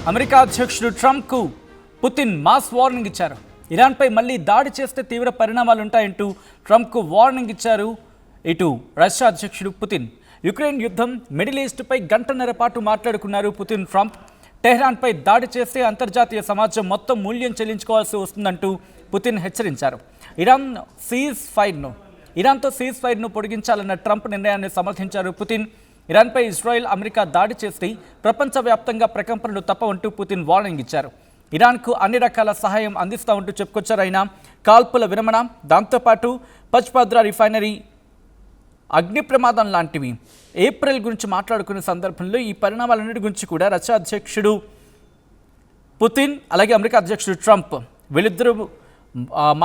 America అధ్యక్షుడు ట్రంప్కు Putin mass warning ఇచ్చారు. ఇరాన్పై మళ్ళీ దాడి చేస్తే తీవ్ర పరిణామాలు ఉంటాయంటూ ట్రంప్కు వార్నింగ్ ఇచ్చారు ఇటు రష్యా అధ్యక్షుడు పుతిన్. యుక్రెయిన్ యుద్ధం, మిడిల్ ఈస్ట్పై గంటన్నర పాటు మాట్లాడుకున్నారు పుతిన్ ట్రంప్. టెహ్రాన్పై దాడి చేస్తే అంతర్జాతీయ సమాజం మొత్తం మూల్యం చెల్లించుకోవాల్సి వస్తుందంటూ పుతిన్ హెచ్చరించారు. ఇరాన్తో సీజ్ ఫైర్ను పొడిగించాలన్న ట్రంప్ నిర్ణయాన్ని సమర్థించారు పుతిన్. ఇరాన్పై ఇజ్రాయెల్, అమెరికా దాడి చేస్తే ప్రపంచవ్యాప్తంగా ప్రకంపనలు తప్పవంటూ పుతిన్ వార్నింగ్ ఇచ్చారు. ఇరాన్కు అన్ని రకాల సహాయం అందిస్తామంటూ చెప్పుకొచ్చారు ఆయన. కాల్పుల విరమణ, దాంతోపాటు పచ్పాద్రా రిఫైనరీ అగ్ని ప్రమాదం లాంటివి ఏప్రిల్ గురించి మాట్లాడుకునే సందర్భంలో ఈ పరిణామాలన్నిటి గురించి కూడా రష్యా అధ్యక్షుడు పుతిన్ అలాగే అమెరికా అధ్యక్షుడు ట్రంప్ వీళ్ళిద్దరూ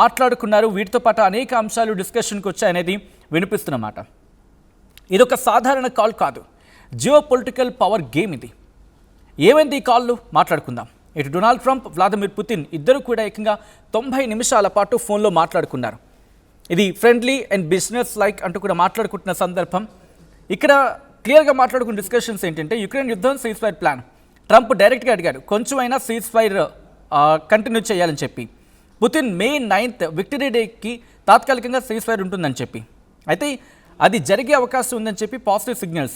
మాట్లాడుకున్నారు. వీటితో పాటు అనేక అంశాలు డిస్కషన్కి వచ్చాయనేది వినిపిస్తున్నమాట. ఇదొక సాధారణ కాల్ కాదు, జియో పొలిటికల్ పవర్ గేమ్ ఇది. ఏమైంది ఈ కాల్లో మాట్లాడుకుందాం. ఇటు డొనాల్డ్ ట్రంప్, వ్లాదిమిర్ పుతిన్ ఇద్దరు కూడా ఏకంగా 90 నిమిషాల పాటు ఫోన్లో మాట్లాడుకున్నారు. ఇది ఫ్రెండ్లీ అండ్ బిజినెస్ లైక్ అంటూ కూడా మాట్లాడుకుంటున్న సందర్భం. ఇక్కడ క్లియర్గా మాట్లాడుకున్న డిస్కషన్స్ ఏంటంటే యుక్రెయిన్ యుద్ధం, సీజ్ ఫైర్ ప్లాన్. ట్రంప్ డైరెక్ట్గా అడిగారు కొంచెమైనా సీజ్ ఫైర్ కంటిన్యూ చేయాలని చెప్పి. పుతిన్ మే 9th విక్టరీ డేకి తాత్కాలికంగా సీజ్ ఫైర్ ఉంటుందని చెప్పి, అయితే అది జరిగే అవకాశం ఉందని చెప్పి పాజిటివ్ సిగ్నల్స్.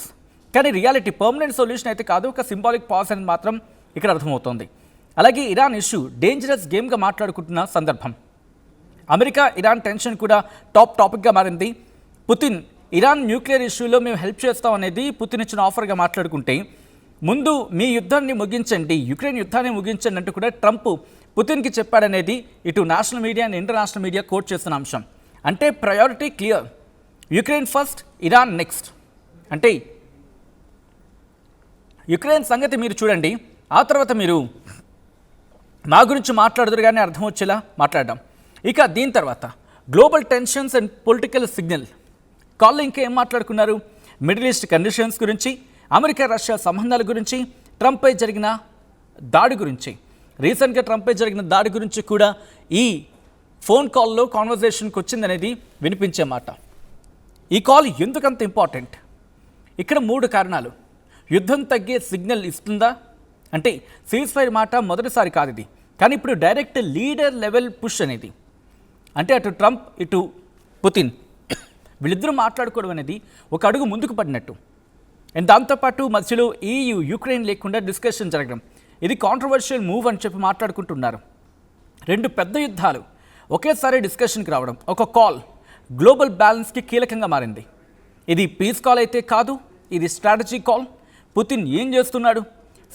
కానీ రియాలిటీ పర్మనెంట్ సొల్యూషన్ అయితే కాదు, ఒక సింబాలిక్ పాజ్ అని మాత్రం ఇక్కడ అర్థమవుతోంది. అలాగే ఇరాన్ ఇష్యూ డేంజరస్ గేమ్గా మాట్లాడుకుంటున్న సందర్భం. అమెరికా ఇరాన్ టెన్షన్ కూడా టాపిక్గా మారింది. పుతిన్ ఇరాన్ న్యూక్లియర్ ఇష్యూలో మేము హెల్ప్ చేస్తాం అనేది పుతిన్ ఇచ్చిన ఆఫర్గా మాట్లాడుకుంటే, ముందు మీ యుద్ధాన్ని ముగించండి, యుక్రెయిన్ యుద్ధాన్ని ముగించండి అంటూ కూడా ట్రంప్ పుతిన్కి చెప్పాడనేది ఇటు national media and international media quote చేస్తున్న అంశం. అంటే priority clear, Ukraine first, Iran next. అంటే యుక్రెయిన్ సంగతి మీరు చూడండి, ఆ తర్వాత మీరు మా గురించి మాట్లాడదురు కానీ అర్థం వచ్చేలా మాట్లాడడం. ఇక దీని తర్వాత global tensions and political signal కాల్లో ఇంకా ఏం మాట్లాడుకున్నారు? మిడిల్ ఈస్ట్ కండిషన్స్ గురించి, అమెరికా రష్యా సంబంధాల గురించి, ట్రంప్పై జరిగిన దాడి గురించి, రీసెంట్గా ట్రంప్పై జరిగిన దాడి గురించి కూడా ఈ ఫోన్ కాల్లో కాన్వర్జేషన్కి వచ్చిందనేది వినిపించే మాట. ఈ కాల్ ఎందుకంత ఇంపార్టెంట్? ఇక్కడ 3 కారణాలు. యుద్ధం తగ్గే సిగ్నల్ ఇస్తుందా అంటే సీజ్ ఫైర్ మాట మొదటిసారి కాదు ఇది, కానీ ఇప్పుడు డైరెక్ట్ లీడర్ లెవెల్ పుష్ అనేది. అంటే అటు ట్రంప్ ఇటు పుతిన్ వీళ్ళిద్దరూ మాట్లాడుకోవడం అనేది ఒక అడుగు ముందుకు పడినట్టు. అండ్ దాంతోపాటు మధ్యలో EU, యుక్రెయిన్ లేకుండా డిస్కషన్ జరగడం, ఇది కాంట్రవర్షియల్ మూవ్ అని చెప్పి మాట్లాడుకుంటున్నారు. 2 పెద్ద యుద్ధాలు ఒకేసారి డిస్కషన్కి రావడం, ఒక కాల్ గ్లోబల్ బ్యాలెన్స్కి కీలకంగా మారింది. ఇది పీస్ కాల్ అయితే కాదు, ఇది స్ట్రాటజీ కాల్. పుతిన్ ఏం చేస్తున్నాడు?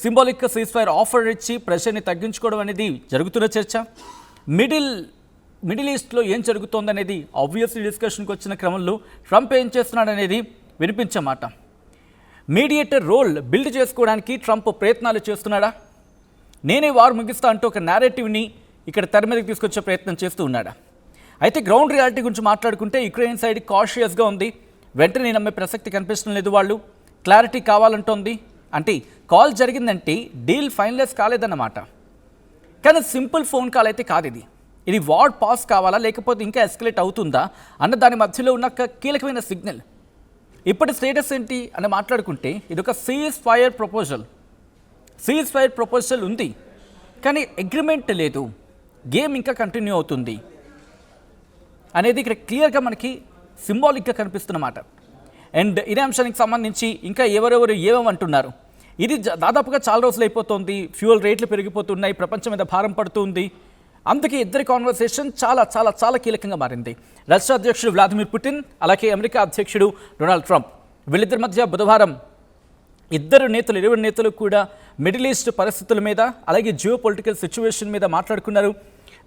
సింబాలిక్ సీజ్ ఫైర్ ఆఫర్ ఇచ్చి ప్రెషర్ని తగ్గించుకోవడం అనేది జరుగుతున్న చర్చ. మిడిల్ ఈస్ట్లో ఏం జరుగుతోందనేది ఆబ్వియస్లీ డిస్కషన్కి వచ్చిన క్రమంలో ట్రంప్ ఏం చేస్తున్నాడు అనేది వినిపించే మాట. మీడియేటర్ రోల్ బిల్డ్ చేసుకోవడానికి ట్రంప్ ప్రయత్నాలు చేస్తున్నాడా? నేనే వారు ముగిస్తా అంటూ ఒక నేరేటివ్ని ఇక్కడ తెర మీదకి తీసుకొచ్చే ప్రయత్నం చేస్తూ ఉన్నాడా? అయితే గ్రౌండ్ రియాలిటీ గురించి మాట్లాడుకుంటే యుక్రెయిన్ సైడ్ కాషియస్గా ఉంది. వెంటనే నమ్మే ప్రసక్తి కనిపిస్తడం లేదు. వాళ్ళు క్లారిటీ కావాలంటోంది. అంటే కాల్ జరిగిందంటే డీల్ ఫైనలైజ్ కాలేదన్నమాట. కానీ సింపుల్ ఫోన్ కాల్ అయితే కాదు ఇది. ఇది వార్ పాస్ కావాలా లేకపోతే ఇంకా ఎస్కలేట్ అవుతుందా అన్న దాని మధ్యలో ఉన్న కీలకమైన సిగ్నల్. ఇప్పటి స్టేటస్ ఏంటి అని మాట్లాడుకుంటే ఇది ఒక సీజ్ ఫైర్ ప్రపోజల్ ఉంది, కానీ అగ్రిమెంట్ లేదు, గేమ్ ఇంకా కంటిన్యూ అవుతుంది అనేది ఇక్కడ క్లియర్గా మనకి సింబాలిక్గా కనిపిస్తున్నమాట. అండ్ ఇదే అంశానికి సంబంధించి ఇంకా ఎవరెవరు ఏమేమంటున్నారు, ఇది దాదాపుగా చాలా రోజులు అయిపోతుంది, ఫ్యూయల్ రేట్లు పెరిగిపోతున్నాయి, ప్రపంచం మీద భారం పడుతుంది. అందుకే ఇద్దరి కాన్వర్సేషన్ చాలా చాలా చాలా కీలకంగా మారింది. రష్యా అధ్యక్షుడు వ్లాదిమిర్ పుతిన్ అలాగే అమెరికా అధ్యక్షుడు డొనాల్డ్ ట్రంప్ వీళ్ళిద్దరి మధ్య బుధవారం ఇరువురు నేతలు కూడా మిడిల్ ఈస్ట్ పరిస్థితుల మీద అలాగే జియో పొలిటికల్ సిచ్యువేషన్ మీద మాట్లాడుకున్నారు.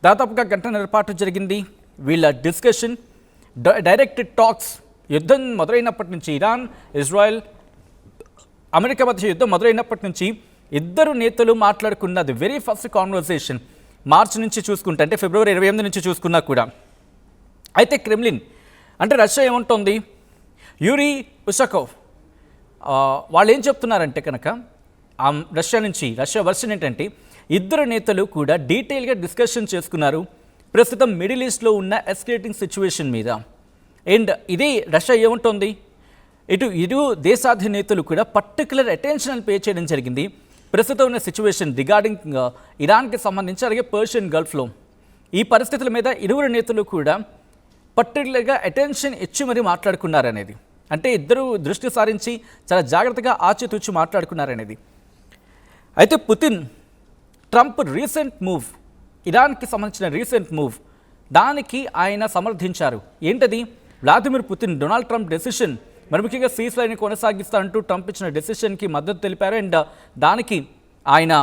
దాదాపుగా గంటన్నర పాటు జరిగింది వీళ్ళ డిస్కషన్. డైరెక్ట్ టాక్స్, యుద్ధం మొదలైనప్పటి నుంచి, ఇరాన్, ఇజ్రాయెల్, అమెరికా మధ్య యుద్ధం మొదలైనప్పటి నుంచి ఇద్దరు నేతలు మాట్లాడుకున్నది వెరీ ఫస్ట్ కాన్వర్సేషన్. మార్చి నుంచి చూసుకుంటే, అంటే ఫిబ్రవరి 28 నుంచి చూసుకున్నా కూడా. అయితే క్రెమ్లిన్ అంటే రష్యా ఏముంటుంది, యూరీ ఉషకోవ్ వాళ్ళు ఏం చెప్తున్నారంటే కనుక రష్యా వర్షన్ ఏంటంటే ఇద్దరు నేతలు కూడా డీటెయిల్గా డిస్కషన్ చేసుకున్నారు ప్రస్తుతం మిడిల్ ఈస్ట్లో ఉన్న ఎస్కలేటింగ్ సిచ్యువేషన్ మీద. అండ్ ఇది రష్యా ఏముంటుంది, ఇటు దేశాధినేతలు కూడా పర్టికులర్ అటెన్షన్ పే చేయడం జరిగింది ప్రస్తుతం ఉన్న సిచ్యువేషన్ రిగార్డింగ్ ఇరాన్కి సంబంధించి అలాగే పర్షియన్ గల్ఫ్లో ఈ పరిస్థితుల మీద ఇరువురు నేతలు కూడా పర్టికులర్గా అటెన్షన్ ఇచ్చి మరీ మాట్లాడుకున్నారనేది, అంటే ఇద్దరు దృష్టి సారించి చాలా జాగ్రత్తగా ఆచితూచి మాట్లాడుకున్నారనేది. అయితే పుతిన్ ట్రంప్ రీసెంట్ మూవ్, ఇరాన్కి సంబంధించిన రీసెంట్ మూవ్, దానికి ఆయన సమర్థించారు. ఏంటది? Vladimir Putin Donald Trump decision, మరి ముఖ్యంగా సీజ్ఫైర్ని కొనసాగిస్తారంటూ ట్రంప్ ఇచ్చిన డెసిషన్కి మద్దతు తెలిపారు. అండ్ దానికి ఆయన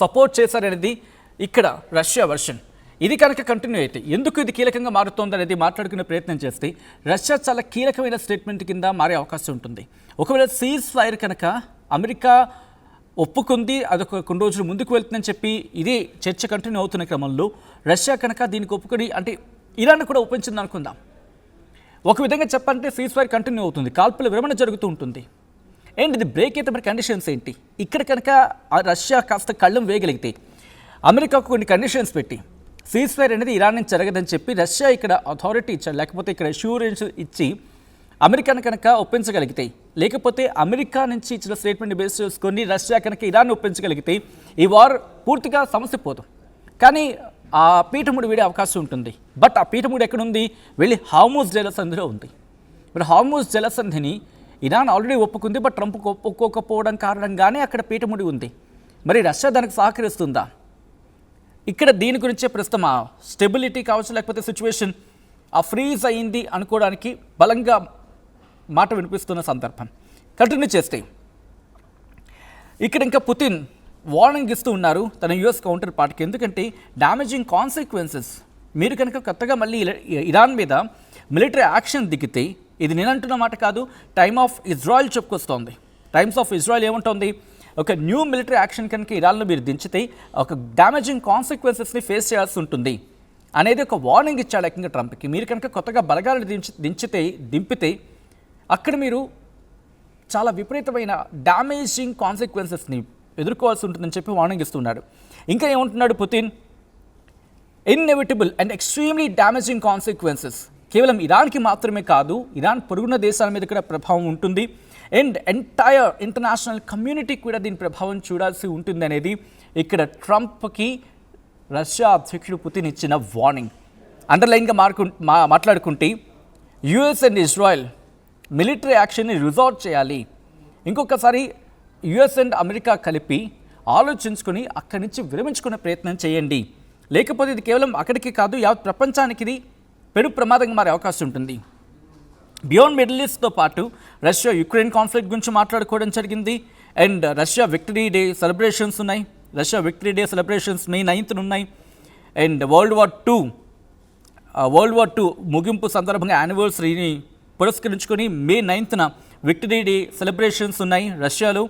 సపోర్ట్ చేశారనేది ఇక్కడ రష్యా వర్షన్. ఇది కనుక కంటిన్యూ అయితే ఎందుకు ఇది కీలకంగా మారుతోంది అనేది మాట్లాడుకునే ప్రయత్నం చేస్తే రష్యా చాలా కీలకమైన స్టేట్మెంట్ కింద మారే అవకాశం ఉంటుంది. ఒకవేళ సీజ్ ఫైర్ కనుక అమెరికా ఒప్పుకుంది, అదొక కొన్ని రోజులు ముందుకు వెళ్తుందని చెప్పి ఇదే చర్చ కంటిన్యూ అవుతున్న క్రమంలో రష్యా కనుక దీనికి ఒప్పుకొని, అంటే ఇరాన్ కూడా ఒప్పించింది అనుకుందాం, ఒక విధంగా చెప్పాలంటే సీజ్ ఫైర్ కంటిన్యూ అవుతుంది, కాల్పుల విరమణ జరుగుతూ ఉంటుంది. అండ్ ఇది బ్రేక్ అయితే మరి కండిషన్స్ ఏంటి? ఇక్కడ కనుక రష్యా కాస్త కళ్ళం వేయగలిగితే అమెరికాకు కొన్ని కండిషన్స్ పెట్టి సీజ్ ఫైర్ అనేది ఇరాన్ నుంచి జరగదని చెప్పి రష్యా ఇక్కడ అథారిటీ ఇచ్చారు, లేకపోతే ఇక్కడ అష్యూరెన్స్ ఇచ్చి అమెరికాను కనుక ఒప్పించగలిగితే, లేకపోతే అమెరికా నుంచి ఇచ్చిన స్టేట్మెంట్ని బేస్ చేసుకొని రష్యా కనుక ఇరాన్ ఒప్పించగలిగితే ఈ వార్ పూర్తిగా సమస్య పోదు. కానీ ఆ పీఠముడి వీడే అవకాశం ఉంటుంది. బట్ ఆ పీఠముడి ఎక్కడుంది? వెళ్ళి హార్మూజ్ జలసంధిలో ఉంది. మరి హార్మూజ్ జలసంధిని ఇరాన్ ఆల్రెడీ ఒప్పుకుంది, బట్ ట్రంప్ ఒప్పుకోకపోవడం కారణంగానే అక్కడ పీఠముడి ఉంది. మరి రష్యా దానికి సహకరిస్తుందా? ఇక్కడ దీని గురించే ప్రస్తుతం ఆ స్టెబిలిటీ కావచ్చు, లేకపోతే సిచ్యువేషన్ ఆ ఫ్రీజ్ అయింది అనుకోవడానికి బలంగా మాట వినిపిస్తున్న సందర్భం. కంటిన్యూ చేస్తే ఇక్కడ ఇంకా పుతిన్ వార్నింగ్ ఇస్తూ ఉన్నారు తన యుఎస్ కౌంటర్ పార్ట్కి. ఎందుకంటే డ్యామేజింగ్ కాన్సిక్వెన్సెస్, మీరు కనుక కొత్తగా మళ్ళీ ఇరాన్ మీద మిలిటరీ యాక్షన్ దిగితే, ఇది నేనంటున్న మాట కాదు, టైమ్ ఆఫ్ ఇజ్రాయెల్ చెప్పుకొస్తోంది. టైమ్స్ ఆఫ్ ఇజ్రాయెల్ ఏముంటుంది? ఒక న్యూ మిలిటరీ యాక్షన్ కనుక ఇరాన్లో మీరు దించితే ఒక డ్యామేజింగ్ కాన్సిక్వెన్సెస్ని ఫేస్ చేయాల్సి ఉంటుంది అనేది ఒక వార్నింగ్ ఇచ్చాడు ఏకంగా ట్రంప్కి. మీరు కనుక కొత్తగా బలగాలను దింపితే అక్కడ మీరు చాలా విపరీతమైన డ్యామేజింగ్ కాన్సిక్వెన్సెస్ని ఎదుర్కోవాల్సి ఉంటుందని చెప్పి వార్నింగ్ ఇస్తున్నాడు. ఇంకా ఏమంటున్నాడు Putin? Inevitable and extremely damaging consequences కేవలం ఇరాన్కి మాత్రమే కాదు, ఇరాన్ పొరుగున్న దేశాల మీద కూడా ప్రభావం ఉంటుంది. అండ్ ఎంటైర్ ఇంటర్నేషనల్ కమ్యూనిటీకి కూడా దీని ప్రభావం చూడాల్సి ఉంటుంది అనేది ఇక్కడ ట్రంప్కి రష్యా అధ్యక్షుడు పుతిన్ ఇచ్చిన వార్నింగ్. అండర్లైన్గా మాట్లాడుకుంటే యుఎస్ అండ్ ఇజ్రాయెల్ మిలిటరీ యాక్షన్ని రిజార్ట్ చేయాలి. ఇంకొకసారి యుఎస్ అండ్ అమెరికా కలిపి ఆలోచించుకొని అక్కడి నుంచి విరమించుకునే ప్రయత్నం చేయండి. లేకపోతే ఇది కేవలం అక్కడికి కాదు, యావత్ ప్రపంచానికి ఇది పెను ప్రమాదంగా మారే అవకాశం ఉంటుంది. బియాండ్ మిడిల్ ఈస్ట్తో పాటు రష్యా యుక్రెయిన్ కాన్ఫ్లిక్ట్ గురించి మాట్లాడుకోవడం జరిగింది. And Russia victory day celebrations ఉన్నాయి. Russia victory day celebrations May 9th ఉన్నాయి. అండ్ వరల్డ్ వార్ 2 ముగింపు సందర్భంగా యానివర్సరీని పురస్కరించుకొని May 9th victory day celebrations ఉన్నాయి రష్యాలో.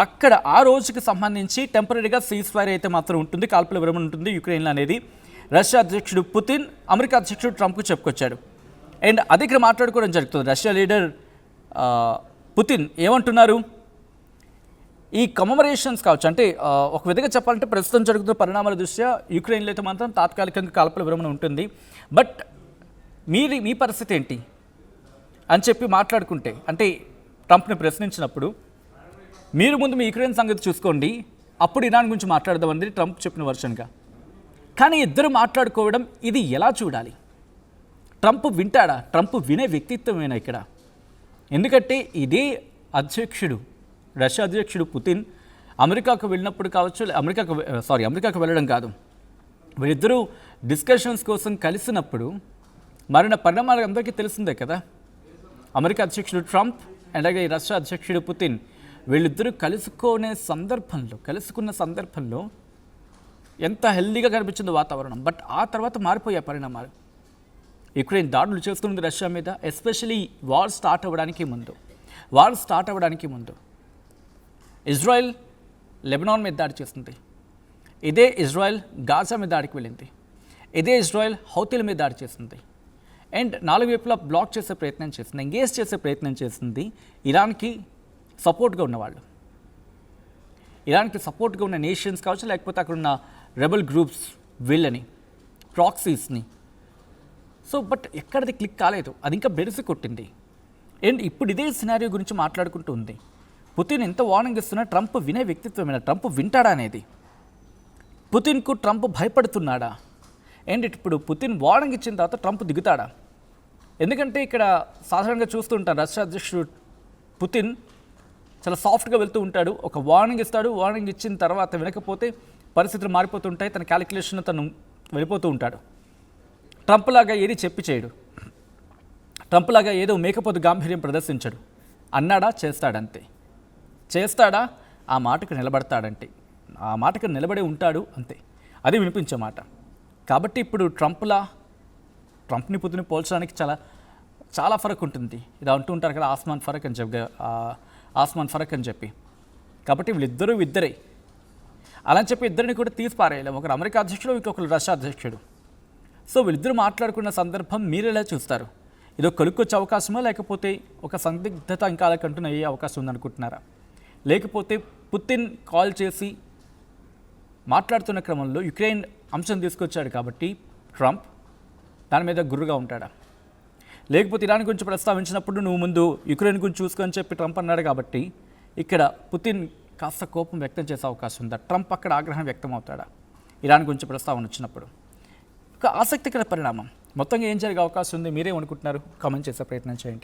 అక్కడ ఆ రోజుకి సంబంధించి టెంపరీగా సీజ్ ఫైర్ అయితే మాత్రం ఉంటుంది, కాల్పుల విరమణ ఉంటుంది యుక్రెయిన్లో అనేది రష్యా అధ్యక్షుడు పుతిన్ అమెరికా అధ్యక్షుడు ట్రంప్కు చెప్పుకొచ్చాడు. అండ్ అది ఇక్కడ మాట్లాడుకోవడం జరుగుతుంది. రష్యా లీడర్ పుతిన్ ఏమంటున్నారు? ఈ కమమరేషన్స్ కావచ్చు, అంటే ఒక విధంగా చెప్పాలంటే ప్రస్తుతం జరుగుతున్న పరిణామాల దృష్ట్యా యుక్రెయిన్లో అయితే మాత్రం తాత్కాలికంగా కాల్పుల విరమణ ఉంటుంది. బట్ మీ పరిస్థితి ఏంటి అని చెప్పి మాట్లాడుకుంటే, అంటే ట్రంప్ని ప్రశ్నించినప్పుడు మీరు ముందు మీ యుక్రెయిన్ సంగతి చూసుకోండి, అప్పుడు ఇరాన్ గురించి మాట్లాడదామని ట్రంప్ చెప్పిన వర్షన్గా. కానీ ఇద్దరు మాట్లాడుకోవడం ఇది ఎలా చూడాలి? ట్రంప్ వింటాడా? ట్రంప్ వినే వ్యక్తిత్వమేనా ఇక్కడ? ఎందుకంటే ఇదే అధ్యక్షుడు, రష్యా అధ్యక్షుడు పుతిన్ అమెరికాకు వెళ్ళినప్పుడు కావచ్చు, అమెరికాకు వెళ్ళడం కాదు, వీళ్ళిద్దరూ డిస్కషన్స్ కోసం కలిసినప్పుడు మరిన పరిణామాలు అందరికీ తెలిసిందే కదా. అమెరికా అధ్యక్షుడు ట్రంప్ అలాగే రష్యా అధ్యక్షుడు పుతిన్ వీళ్ళిద్దరూ కలుసుకున్న సందర్భంలో ఎంత హెల్దీగా కనిపించిందో వాతావరణం. బట్ ఆ తర్వాత మారిపోయే పరిణామాలు. యుక్రెయిన్ దాడులు చేస్తుంది రష్యా మీద, ఎస్పెషలీ వార్ స్టార్ట్ అవ్వడానికి ముందు ఇజ్రాయెల్ లెబనాన్ మీద దాడి చేస్తుంది. ఇదే ఇజ్రాయెల్ గాజా మీద దాడికి వెళ్ళింది. ఇదే ఇజ్రాయెల్ హౌతీల మీద దాడి చేస్తుంది. అండ్ 4 వైపులా బ్లాక్ చేసే ప్రయత్నం చేస్తుంది, ఎంగేజ్ చేసే ప్రయత్నం చేస్తుంది ఇరాన్కి సపోర్ట్గా ఉన్నవాళ్ళు. ఇరాన్కి సపోర్ట్గా ఉన్న నేషన్స్ కావచ్చు, లేకపోతే అక్కడ ఉన్న రెబల్ గ్రూప్స్ వీళ్ళని ప్రాక్సీస్ని. సో బట్ ఎక్కడిది క్లిక్ కాలేదు, అది ఇంకా బెరిసి కొట్టింది. అండ్ ఇప్పుడు ఇదే సినారియో గురించి మాట్లాడుకుంటూ ఉంది. పుతిన్ ఎంత వార్నింగ్ ఇస్తున్నా ట్రంప్ వినే వ్యక్తిత్వమేనా? ట్రంప్ వింటాడా అనేది. పుతిన్కు ట్రంప్ భయపడుతున్నాడా? అండ్ ఇప్పుడు పుతిన్ వార్నింగ్ ఇచ్చిన తర్వాత ట్రంప్ దిగుతాడా? ఎందుకంటే ఇక్కడ సాధారణంగా చూస్తూ ఉంటారు, రష్యా అధ్యక్షుడు పుతిన్ చాలా సాఫ్ట్గా వెళ్తూ ఉంటాడు. ఒక వార్నింగ్ ఇస్తాడు, వార్నింగ్ ఇచ్చిన తర్వాత వినకపోతే పరిస్థితులు మారిపోతుంటాయి, తన క్యాలిక్యులేషన్ తను వెళ్ళిపోతూ ఉంటాడు. ట్రంప్ లాగా ఏది చెప్పి చేయడు. ట్రంప్ లాగా ఏదో మేకపోతు గాంభీర్యం ప్రదర్శించడు. అన్నాడా చేస్తాడంతే. చేస్తాడా ఆ మాటకు నిలబడతాడంటే, ఆ మాటకు నిలబడి ఉంటాడు అంతే. అది వినిపించే మాట. కాబట్టి ఇప్పుడు ట్రంప్ని పుతిని పోల్చడానికి చాలా చాలా ఫరక్ ఉంటుంది. ఇది అంటూ ఉంటారు కదా, ఆస్మాన్ ఫరక్ అని చెప్పి. కాబట్టి వీళ్ళిద్దరూ ఇద్దరే. అలా అని చెప్పి ఇద్దరిని కూడా తీసి పారేయలేము. ఒకరు అమెరికా అధ్యక్షుడు, ఇంకొకరు రష్యా అధ్యక్షుడు. సో వీళ్ళిద్దరూ మాట్లాడుకున్న సందర్భం మీరు ఎలా చూస్తారు? ఇదో కొలుక్కొచ్చే అవకాశమా, లేకపోతే ఒక సందిగ్ధత ఇంకా అలా కంటిన్యూ అయ్యే అవకాశం ఉందనుకుంటున్నారా? లేకపోతే పుతిన్ కాల్ చేసి మాట్లాడుతున్న క్రమంలో యుక్రెయిన్ అంశం తీసుకొచ్చాడు కాబట్టి ట్రంప్ దాని మీద గుర్రుగా ఉంటాడా? లేకపోతే ఇరాన్ గురించి ప్రస్తావించినప్పుడు నువ్వు ముందు యుక్రెయిన్ గురించి చూసుకొని చెప్పి ట్రంప్ అన్నాడు కాబట్టి ఇక్కడ పుతిన్ కాస్త కోపం వ్యక్తం చేసే అవకాశం ఉందా? ట్రంప్ అక్కడ ఆగ్రహం వ్యక్తం అవుతాడా ఇరాన్ గురించి ప్రస్తావన వచ్చినప్పుడు? ఒక ఆసక్తికర పరిణామం. మొత్తంగా ఏం జరిగే అవకాశం ఉంది? మీరేమనుకుంటున్నారు? కామెంట్ చేసే ప్రయత్నం చేయండి.